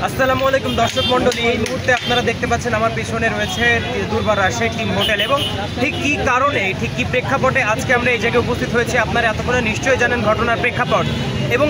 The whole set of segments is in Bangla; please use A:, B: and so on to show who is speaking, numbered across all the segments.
A: আসসালামু আলাইকুম দর্শক মণ্ডলী, এই মুহূর্তে আপনারা দেখতে পাচ্ছেন আমার পেছনে রয়েছে দুর্বার রাজশাহী টিম হোটেল। এবং ঠিক কী কারণে, ঠিক কী প্রেক্ষাপটে আজকে আমরা এই জায়গায় উপস্থিত হয়েছি আপনারা এতক্ষণে নিশ্চয়ই জানেন ঘটনার প্রেক্ষাপট। এবং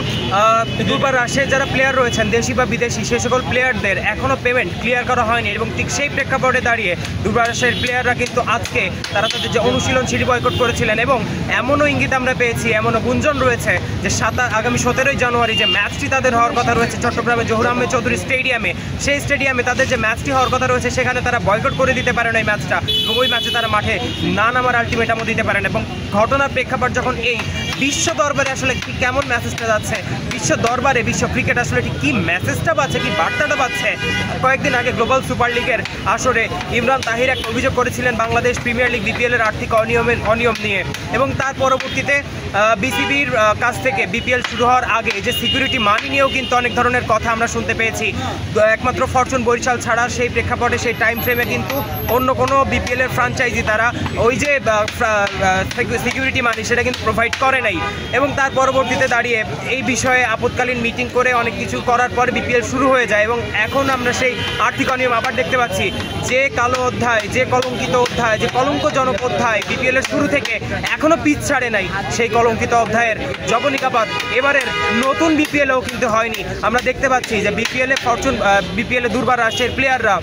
A: দুর্বার রাজশাহীর যারা প্লেয়ার রয়েছেন দেশি বা বিদেশি, সেই সকল প্লেয়ারদের এখনও পেমেন্ট ক্লিয়ার করা হয়নি। এবং ঠিক সেই প্রেক্ষাপটে দাঁড়িয়ে দুর্বার রাজশাহীর প্লেয়াররা কিন্তু আজকে তারা তাদের যে অনুশীলন সেটি বয়কট করেছিলেন। এবং এমনও ইঙ্গিত আমরা পেয়েছি, এমনও গুঞ্জন রয়েছে যে আগামী 17ই জানুয়ারি যে ম্যাচটি তাদের হওয়ার কথা রয়েছে চট্টগ্রামে জহুর আহমেদ চৌধুরী স্টেডিয়ামে, সেই স্টেডিয়ামে তাদের যে ম্যাচটি হওয়ার কথা রয়েছে সেখানে তারা বয়কট করে দিতে পারেন ওই ম্যাচটা, এবং ওই ম্যাচে তারা মাঠে না নামার আলটিমেটামও দিতে পারেন। এবং ঘটনার প্রেক্ষাপট যখন এই বিশ্ব দরবারে আসলে ঠিক কেমন মেসেজটা যাচ্ছে, বিশ্ব দরবারে বিশ্ব ক্রিকেট আসলে ঠিক কী মেসেজটা পাচ্ছে, কী বার্তাটা পাচ্ছে। কয়েকদিন আগে গ্লোবাল সুপার লিগের আসরে ইমরান তাহির একটা অভিযোগ করেছিলেন বাংলাদেশ প্রিমিয়ার লিগ বিপিএলের আর্থিক অনিয়ম নিয়ে। এবং তার পরবর্তীতে বিসিবির কাছ থেকে বিপিএল শুরু হওয়ার আগে যে সিকিউরিটি মানি নিয়েও কিন্তু অনেক ধরনের কথা আমরা শুনতে পেয়েছি। একমাত্র ফরচুন বরিশাল ছাড়া সেই প্রেক্ষাপটে সেই টাইম ফ্রেমে কিন্তু অন্য কোনো বিপিএলের ফ্রাঞ্চাইজি তারা ওই যে সিকিউরিটি মানি সেটা কিন্তু প্রোভাইড করে নাই। এবং তার পরবর্তীতে দাঁড়িয়ে এই বিষয়ে আপৎকালীন মিটিং করে অনেক কিছু করার পর বিপিএল শুরু হয়ে যায়। এবং এখন আমরা সেই আর্থিক অনিয়ম আবার দেখতে পাচ্ছি। যে কালো অধ্যায়, যে কলঙ্কিত অধ্যায়, যে কলঙ্কজনক অধ্যায় বিপিএলের শুরু থেকে এখনও পিছ ছাড়ে নাই, সেই কলঙ্কিত অধ্যায়ের জবনিকাপাত এবারের নতুন বিপিএলেও কিন্তু হয়নি। আমরা দেখতে পাচ্ছি যে বিপিএলে দুর্বার রাজশাহীর প্লেয়াররা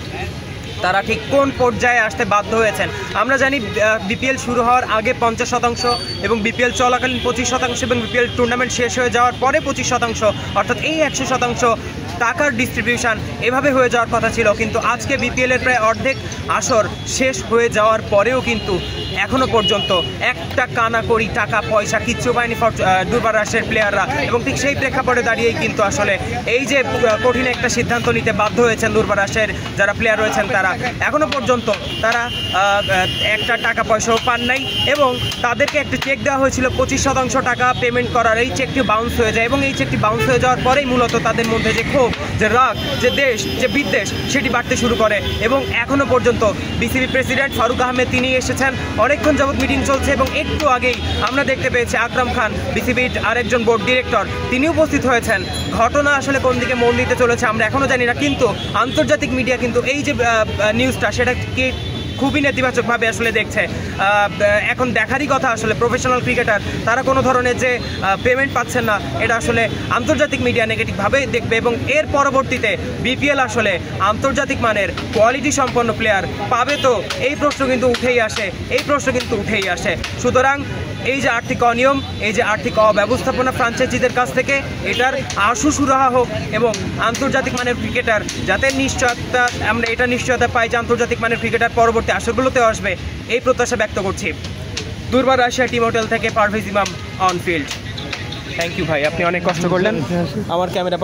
A: তারা ঠিক কোন পর্যায়ে আসতে বাধ্য হয়েছেন। আমরা জানি বিপিএল শুরু হওয়ার আগে 50% এবং বিপিএল চলাকালীন 25% এবং বিপিএল টুর্নামেন্ট শেষ হয়ে যাওয়ার পরে 25%, অর্থাৎ এই 100% টাকার ডিস্ট্রিবিউশন এভাবে হয়ে যাওয়ার কথা ছিল। কিন্তু আজকে বিপিএলের প্রায় অর্ধেক আসর শেষ হয়ে যাওয়ার পরেও কিন্তু এখনও পর্যন্ত একটা কানাকড়ি টাকা পয়সা কিচ্ছু পায়নি দুর্বার রাজশাহীর প্লেয়াররা। এবং ঠিক সেই প্রেক্ষাপটে দাঁড়িয়েই কিন্তু আসলে এই যে কঠিন একটা সিদ্ধান্ত নিতে বাধ্য হয়েছেন দুর্বার রাজশাহীর যারা প্লেয়ার রয়েছেন তারা এখনও পর্যন্ত তারা একটা টাকা পয়সাও পান নাই। এবং তাদেরকে একটা চেক দেওয়া হয়েছিল 25% টাকা পেমেন্ট করার, এই চেকটি বাউন্স হয়ে যায়। এবং এই চেকটি বাউন্স হয়ে যাওয়ার পরেই মূলত তাদের মধ্যে যে ক্ষোভ, যে রাগ, যে দেশ, যে বিদ্বেষ সেটি বাড়তে শুরু করে। এবং এখনও পর্যন্ত বিসিবি প্রেসিডেন্ট ফারুক আহমেদ তিনি এসেছেন, অনেকক্ষণ যাবৎ মিটিং চলছে। এবং একটু আগেই আমরা দেখতে পেয়েছি আকরাম খান বিসিবির আরেকজন বোর্ড ডিরেক্টর তিনি উপস্থিত হয়েছেন। ঘটনা আসলে কোন দিকে মন দিতে চলেছে আমরা এখনও জানি না, কিন্তু আন্তর্জাতিক মিডিয়া কিন্তু এই যে নিউজটা সেটাকে খুবই নেতিবাচকভাবে আসলে দেখছে। এখন দেখারই কথা আসলে প্রফেশনাল ক্রিকেটার তারা কোনো ধরনের যে পেমেন্ট পাচ্ছেন না, এটা আসলে আন্তর্জাতিক মিডিয়া নেগেটিভভাবে দেখবে। এবং এর পরবর্তীতে বিপিএল আসলে আন্তর্জাতিক মানের কোয়ালিটি সম্পন্ন প্লেয়ার পাবে তো, এই প্রশ্ন কিন্তু উঠেই আসে। সুতরাং এই যে আর্থিক অনিয়ম, এই যে আর্থিক অব্যবস্থাপনা ফ্রাঞ্চাইজিদের কাছ থেকে, এটার আশু সুরাহা হোক এবং আন্তর্জাতিক মানের ক্রিকেটার যাতে নিশ্চয়তা পাই যে আন্তর্জাতিক মানের ক্রিকেটার পরবর্তী আসরগুলোতে আসবে, এই প্রত্যাশা ব্যক্ত করছি। দুর্বার রাজশাহী টিম হোটেল থেকে পারভেজ ইমাম অন ফিল্ড। থ্যাংক ইউ ভাই, আপনি অনেক কষ্ট করলেন। আমার ক্যামেরা